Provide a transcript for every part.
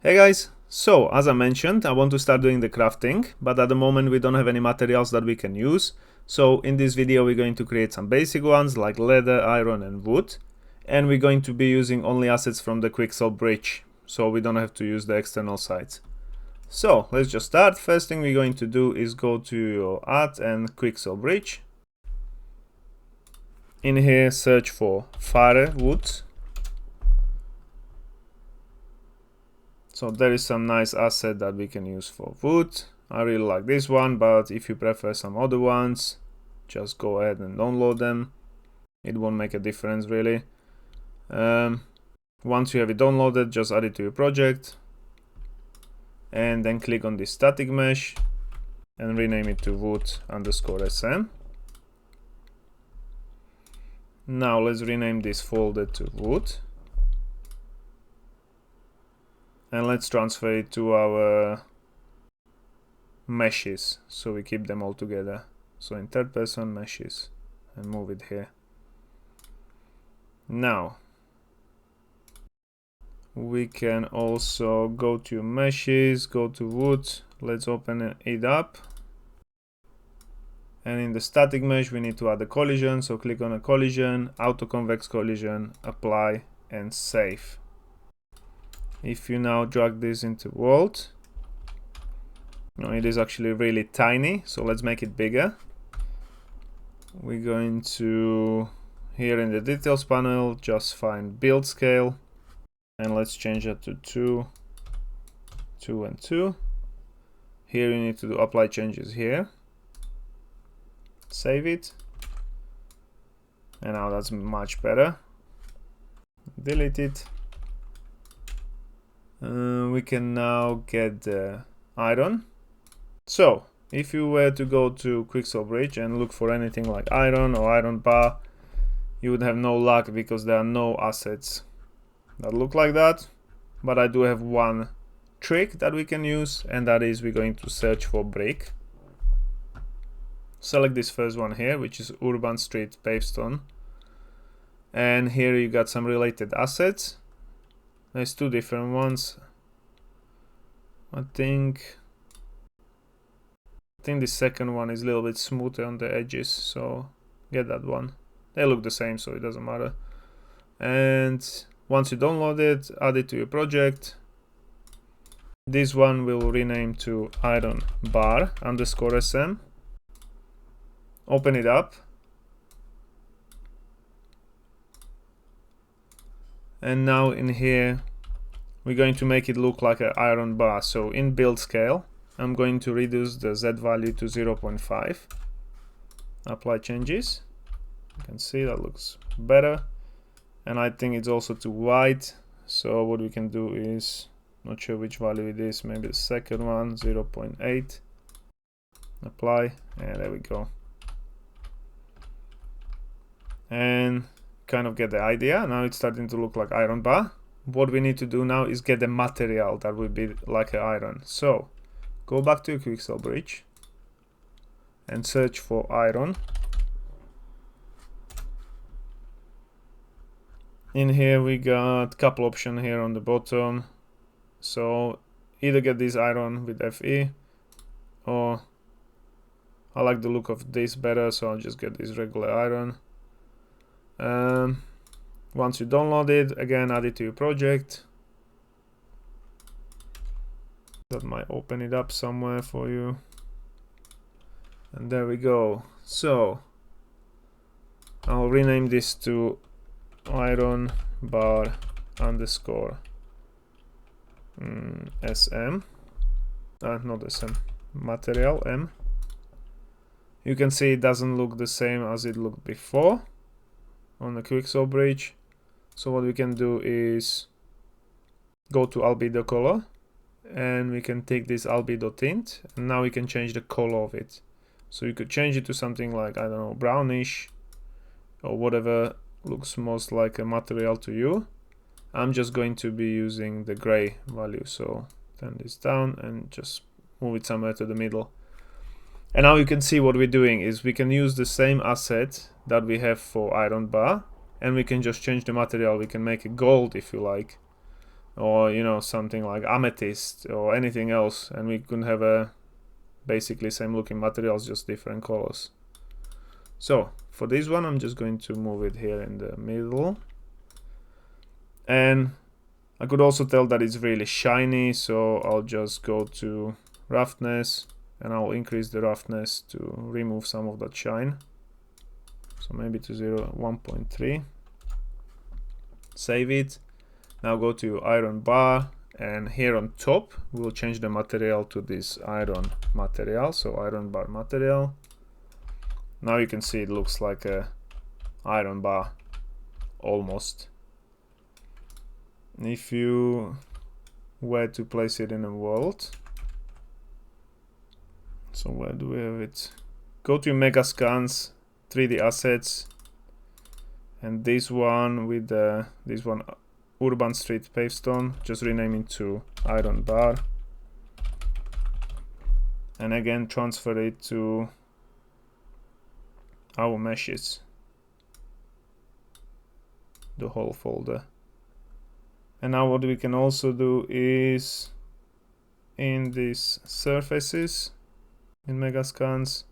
Hey guys, so as I mentioned, I want to start doing the crafting, but at the moment we don't have any materials that we can use. So in this video we're going to create some basic ones like leather, iron and wood, and we're going to be using only assets from the Quick.o bridge, so we don't have to use the external sites. So let's just start. First thing we're going to do is go to your art and Quick.o bridge. In here search for firewood. So there is some nice asset that we can use for wood. I really like this one, but if you prefer some other ones, just go ahead and download them. It won't make a difference really. Once you have it downloaded, just add it to your project and then click on this static mesh and rename it to wood_sm. Now let's rename this folder to wood. And let's transfer it to our meshes, so we keep them all together. So in third person meshes and move it here. Now we can also go to meshes, go to wood, let's open it up. And in the static mesh we need to add a collision, so click on a collision, auto convex collision, apply and save. If you now drag this into world, it is actually really tiny, so let's make it bigger. We're going to, here in the details panel, just find build scale, and let's change that to 2, 2 and 2. Here you need to do apply changes here. Save it. And now that's much better. Delete it. We can now get the iron. So if you were to go to Quick.o bridge and look for anything like iron or iron bar, you would have no luck because there are no assets that look like that. But I do have one trick that we can use, and that is we're going to search for brick. Select this first one here, which is Urban Street Pavestone, and here you got some related assets. There's two different ones. I think the second one is a little bit smoother on the edges, so get that one. They look the same, so it doesn't matter. And once you download it, add it to your project. This one will rename to iron bar_sm. Open it up. And now in here we're going to make it look like an iron bar. So in build scale I'm going to reduce the Z value to 0.5. Apply changes. You can see that looks better, and I think it's also too wide, so what we can do is, not sure which value it is, maybe the second one, 0.8. Apply, and there we go. And kind of get the idea. Now it's starting to look like iron bar. What we need to do now is get the material that will be like an iron. So go back to your Quick.o bridge and search for iron. In here we got a couple options here on the bottom. So either get this iron with Fe, or I like the look of this better, so I'll just get this regular iron. Once you download it, again add it to your project. That might open it up somewhere for you. And there we go. So I'll rename this to iron bar_sm. Not sm, material m. You can see it doesn't look the same as it looked before on the Quick.o bridge. So what we can do is go to albedo color, and we can take this albedo tint, and now we can change the color of it. So you could change it to something like, I don't know, brownish or whatever looks most like a material to you. I'm just going to be using the gray value, so turn this down and just move it somewhere to the middle. And now you can see what we're doing is we can use the same asset that we have for iron bar, and we can just change the material. We can make it gold if you like, or you know, something like amethyst or anything else, and we can have a basically same looking materials, just different colors. So for this one, I'm just going to move it here in the middle, and I could also tell that it's really shiny, so I'll just go to roughness and I'll increase the roughness to remove some of that shine. So maybe to 1.3. Save it. Now go to iron bar, and here on top we'll change the material to this iron material. So iron bar material. Now you can see it looks like a iron bar almost. If you were to place it in a world, so where do we have it? Go to mega scans, 3D assets, and this one with this one urban street pavestone, just rename it to iron bar, and again transfer it to our meshes, the whole folder. And now what we can also do is in these surfaces in Megascans,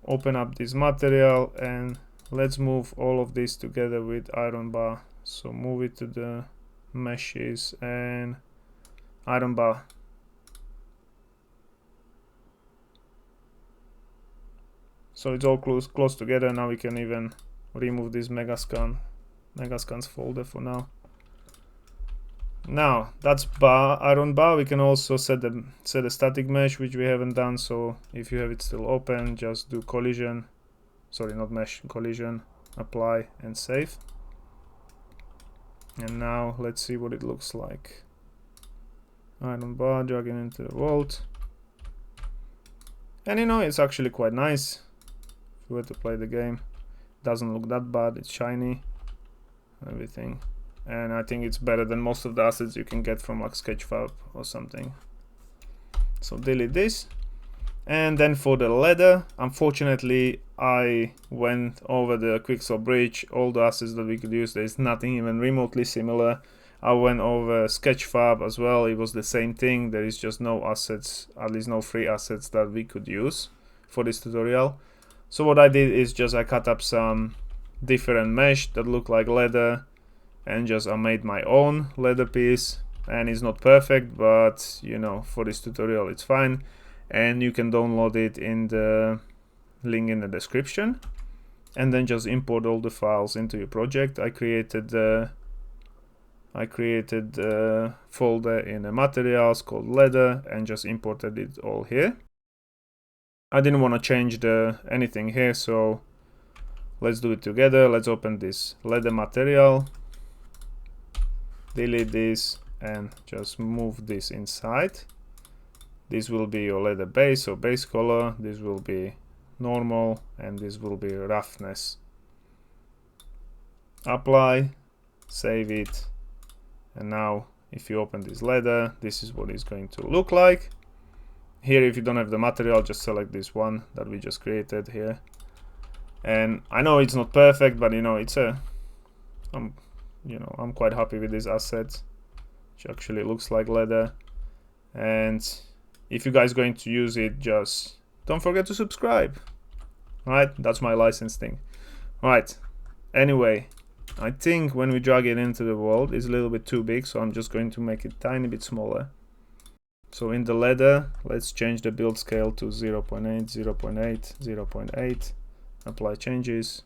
open up this material and let's move all of this together with iron bar. So move it to the meshes and iron bar. So it's all close together. Now we can even remove this Megascans folder for now. Now that's iron bar. We can also set a static mesh, which we haven't done. So if you have it still open, just do collision, sorry, not mesh, collision, apply and save. And now let's see what it looks like. Iron bar, dragging into the world, and you know, it's actually quite nice. If you were to play the game, doesn't look that bad. It's shiny, everything. And I think it's better than most of the assets you can get from like Sketchfab or something. So delete this. And then for the ladder, unfortunately I went over the Quicksilver bridge, all the assets that we could use, there's nothing even remotely similar. I went over Sketchfab as well, it was the same thing, there is just no assets, at least no free assets that we could use for this tutorial. So what I did is just I cut up some different mesh that look like leather, and just I made my own leather piece, and it's not perfect, but you know, for this tutorial it's fine. And you can download it in the link in the description, and then just import all the files into your project. I created the folder in the materials called leather and just imported it all here. I didn't want to change anything here, so let's do it together. Let's open this leather material, delete this and just move this inside. This will be your leather base or base color, this will be normal, and this will be roughness. Apply, save it, and now if you open this leather, this is what it's going to look like. Here, if you don't have the material, just select this one that we just created here. And I know it's not perfect, but you know, it's I'm quite happy with this asset, which actually looks like leather. And if you guys going to use it, just don't forget to subscribe. Right, that's my license thing. Right, anyway, I think when we drag it into the world, it's a little bit too big, so I'm just going to make it tiny bit smaller. So in the leather, let's change the build scale to 0.8, 0.8, 0.8, apply changes,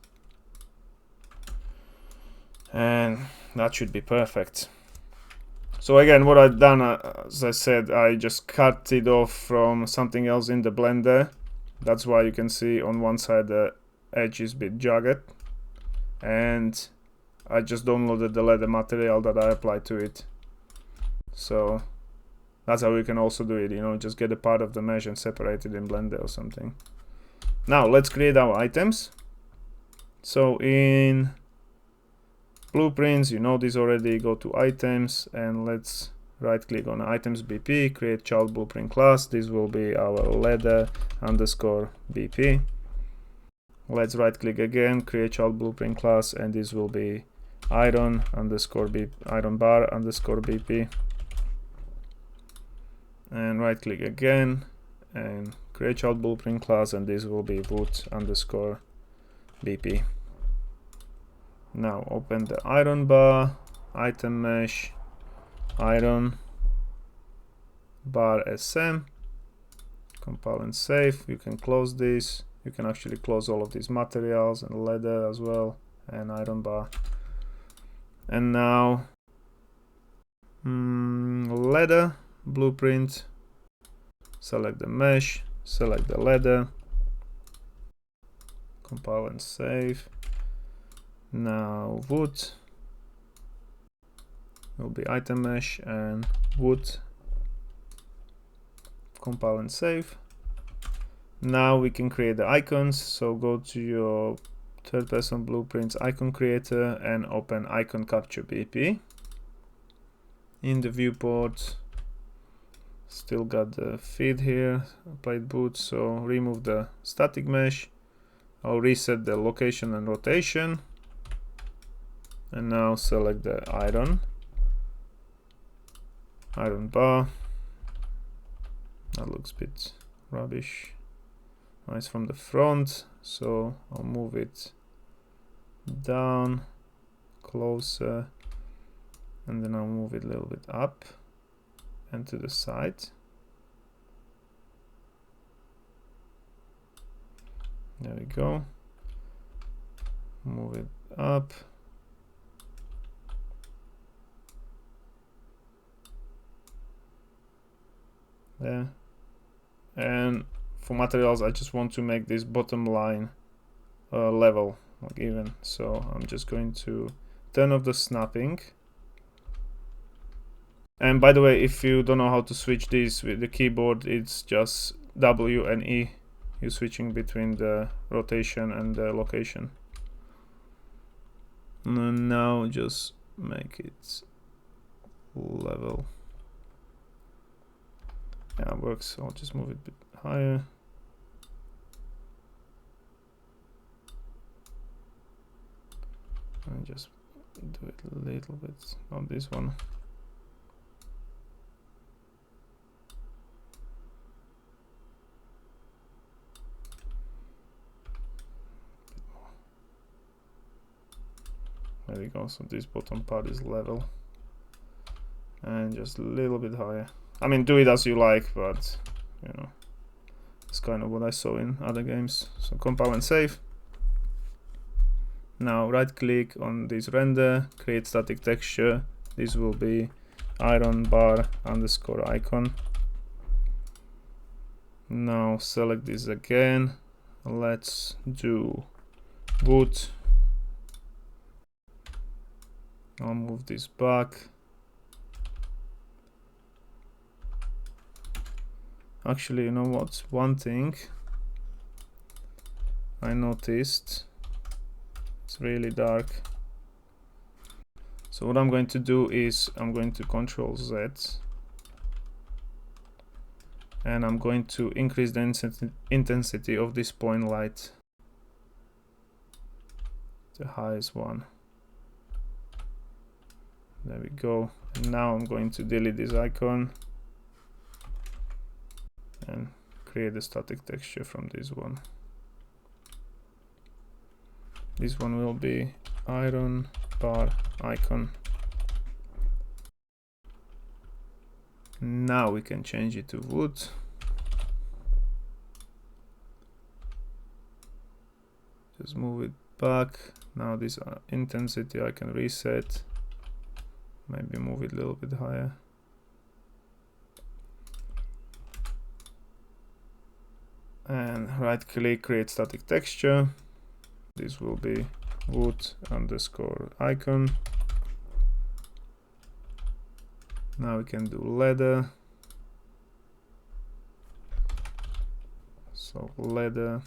and that should be perfect. So again, what I've done, as I said, I just cut it off from something else in the Blender. That's why you can see on one side the edge is a bit jagged. And I just downloaded the leather material that I applied to it. So that's how we can also do it, you know, just get a part of the mesh and separate it in Blender or something. Now let's create our items. So in blueprints, you know this already, go to items and let's right click on items BP, create child blueprint class. This will be our leather underscore BP. Let's right click again, create child blueprint class, and this will be iron bar underscore BP, and right click again and create child blueprint class, and this will be wood underscore BP. Now open the iron bar, item mesh, iron bar SM, compile and save. You can close this. You can actually close all of these materials and leather as well, and iron bar. And now leather blueprint, select the mesh, select the leather, compile and save. Now wood will be item mesh and wood, compile and save. Now we can create the icons, so go to your third person blueprints icon creator and open icon capture BP. In the viewport, still got the feed here, applied boot, so remove the static mesh. I'll reset the location and rotation, and now select the iron bar. That looks a bit rubbish. Nice from the front, so I'll move it down closer, and then I'll move it a little bit up and to the side. There we go. Move it up. There. And for materials, I just want to make this bottom line level, like even. So I'm just going to turn off the snapping. And by the way, if you don't know how to switch this with the keyboard, it's just W and E. You're switching between the rotation and the location. And now just make it level. Yeah, it works. I'll just move it a bit higher. And just do it a little bit on this one. There we go, so this bottom part is level. And just a little bit higher. I mean, do it as you like, but you know, it's kind of what I saw in other games. So compile and save. Now right click on this render, create static texture. This will be iron bar underscore icon. Now select this again. Let's do wood. I'll move this back. Actually, you know what? One thing I noticed, it's really dark. So what I'm going to do is I'm going to Control Z, and I'm going to increase the intensity of this point light, the highest one. There we go. And now I'm going to delete this icon and create a static texture from this one. This one will be iron bar icon. Now we can change it to wood. Just move it back. Now this intensity I can reset. Maybe move it a little bit higher. And right click, create static texture. This will be wood underscore icon. Now we can do leather. So leather.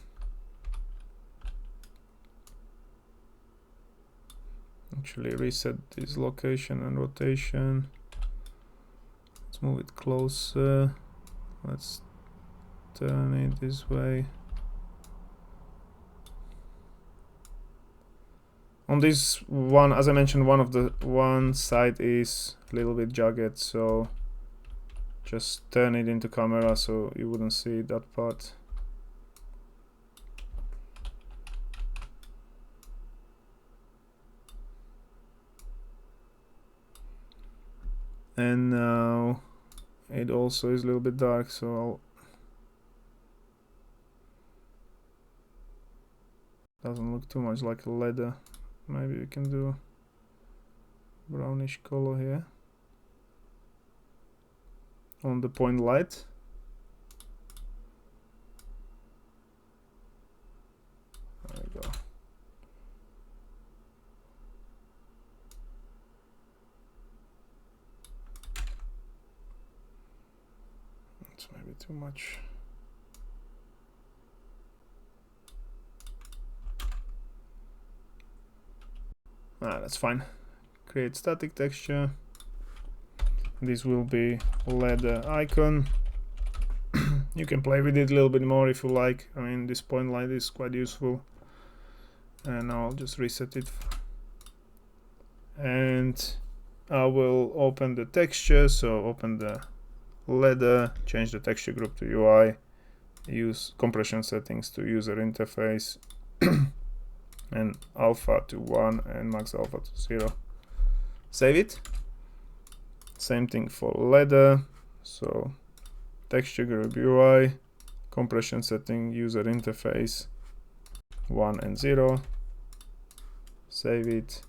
Actually reset this location and rotation. Let's move it closer. Let's turn it this way. On this one, as I mentioned, one side is a little bit jagged, so just turn it into camera so you wouldn't see that part. And now it also is a little bit dark, so doesn't look too much like a leather. Maybe we can do brownish color here on the point light. There we go. That's maybe too much. That's fine. Create static texture. This will be leather icon. You can play with it a little bit more if you like. I mean, this point light is quite useful. And now I'll just reset it. And I will open the texture. So open the leather, change the texture group to UI, use compression settings to user interface, and alpha to 1 and max alpha to 0. Save it. Same thing for leather. So texture group UI, compression setting, user interface 1 and 0. Save it.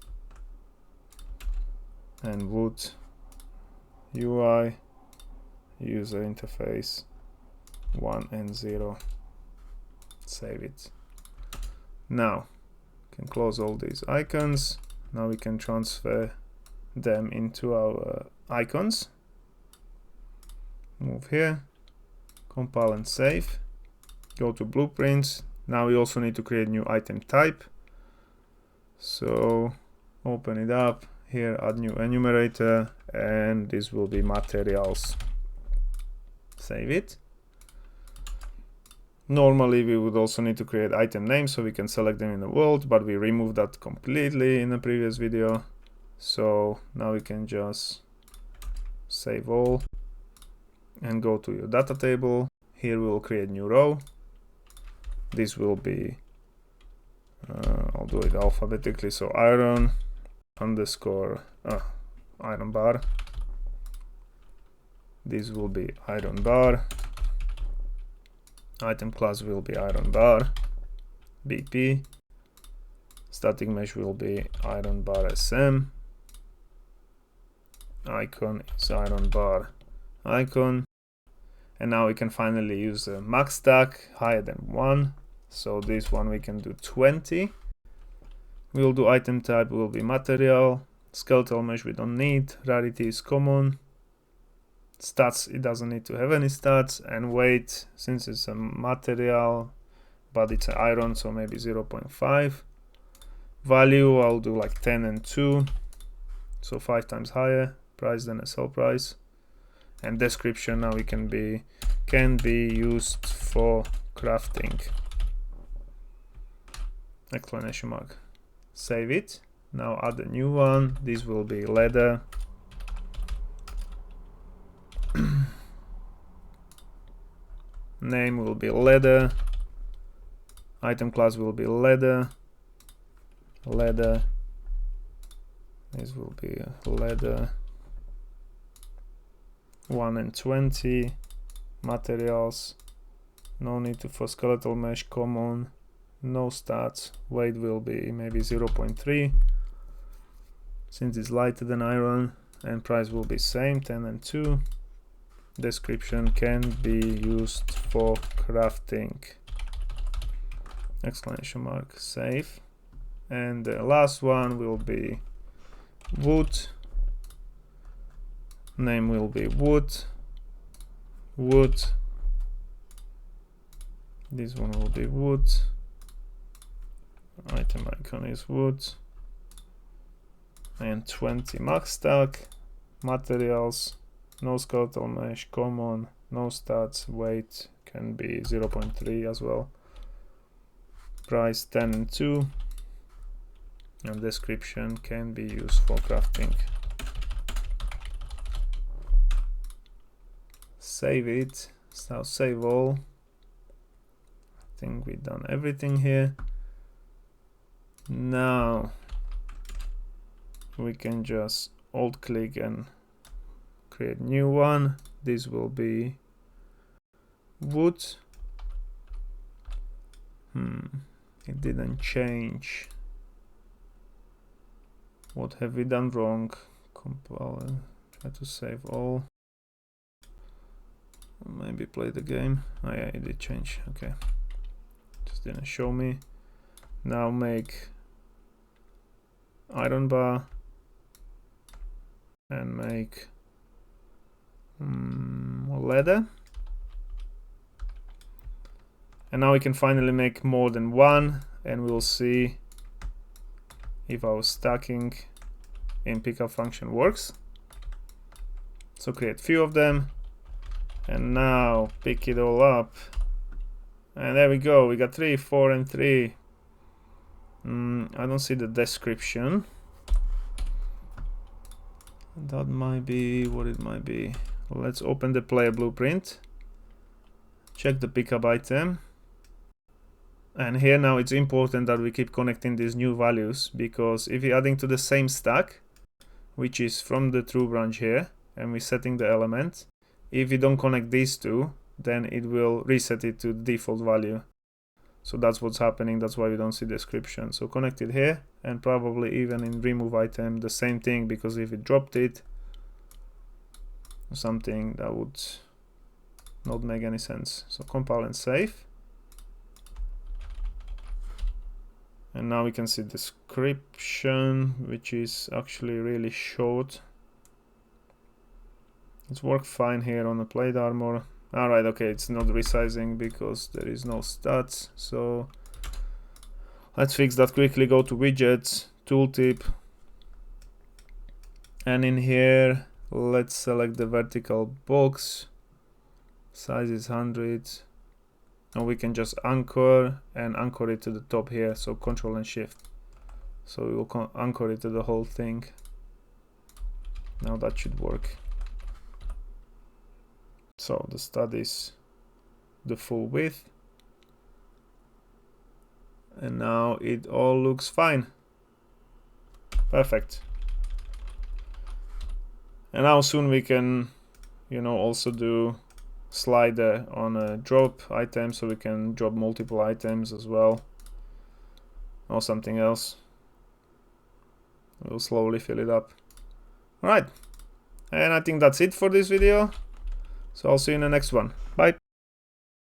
And wood UI, user interface 1 and 0. Save it. Now we can close all these icons. Now we can transfer them into our icons. Move here, compile and save. Go to blueprints. Now we also need to create new item type. So open it up here, add new enumerator, and this will be materials. Save it. Normally we would also need to create item names so we can select them in the world, but we removed that completely in the previous video. So now we can just save all and go to your data table. Here we will create new row. This will be, I'll do it alphabetically, so iron underscore iron bar. This will be iron bar. Item class will be iron bar BP. Static mesh will be iron bar SM. Icon is iron bar icon. And now we can finally use a max stack higher than 1. So this one we can do 20. We'll do item type will be material. Skeletal mesh we don't need. Rarity is common. Stats, it doesn't need to have any stats. And weight, since it's a material but it's an iron, so maybe 0.5. Value, I'll do like 10 and 2, so 5 times higher price than a sell price. And description now we can be used for crafting. Exclamation mark. Save it. Now add a new one. This will be leather. Name will be leather. Item class will be leather. Leather. This will be leather. 1 and 20. Materials. No need to for skeletal mesh, common. No stats. Weight will be maybe 0.3 since it's lighter than iron, and price will be same, 10 and 2. Description can be used for crafting. Exclamation mark. Save. And the last one will be wood. Name will be wood. Wood. This one will be wood. Item icon is wood. And 20 max stack. Materials. No skeletal mesh, common. No stats. Weight can be 0.3 as well. Price 10 and 2. and description can be used for crafting. Save it. So save all. I think we've done everything here. Now we can just alt click and create new one. This will be wood. It didn't change. What have we done wrong? Compile, try to save all. Maybe play the game. Oh yeah, it did change. Okay, just didn't show me. Now make iron bar and make leather. And now we can finally make more than one, and we'll see if our stacking in pickup function works. So create few of them, and now pick it all up, and there we go. We got 3, 4, and 3. I don't see the description. That might be what it might be. Let's open the player blueprint, check the pickup item. And here now it's important that we keep connecting these new values, because if you're adding to the same stack, which is from the true branch here, and we're setting the element, if you don't connect these two, then it will reset it to the default value. So that's what's happening. That's why we don't see description. So connect it here, and probably even in remove item the same thing, because if it dropped it or something, that would not make any sense. So compile and save. And now we can see description, which is actually really short. It's worked fine here on the plate armor. Alright, okay, it's not resizing because there is no stats. So let's fix that quickly. Go to widgets, tooltip, and in here let's select the vertical box. Size is 100. And we can just anchor and anchor it to the top here. So Control and Shift. So we will anchor it to the whole thing. Now that should work. So the stud is the full width. And now it all looks fine. Perfect. And now soon we can, also do slider on a drop item, so we can drop multiple items as well, or something else. We'll slowly fill it up. Alright, and I think that's it for this video, so I'll see you in the next one. Bye.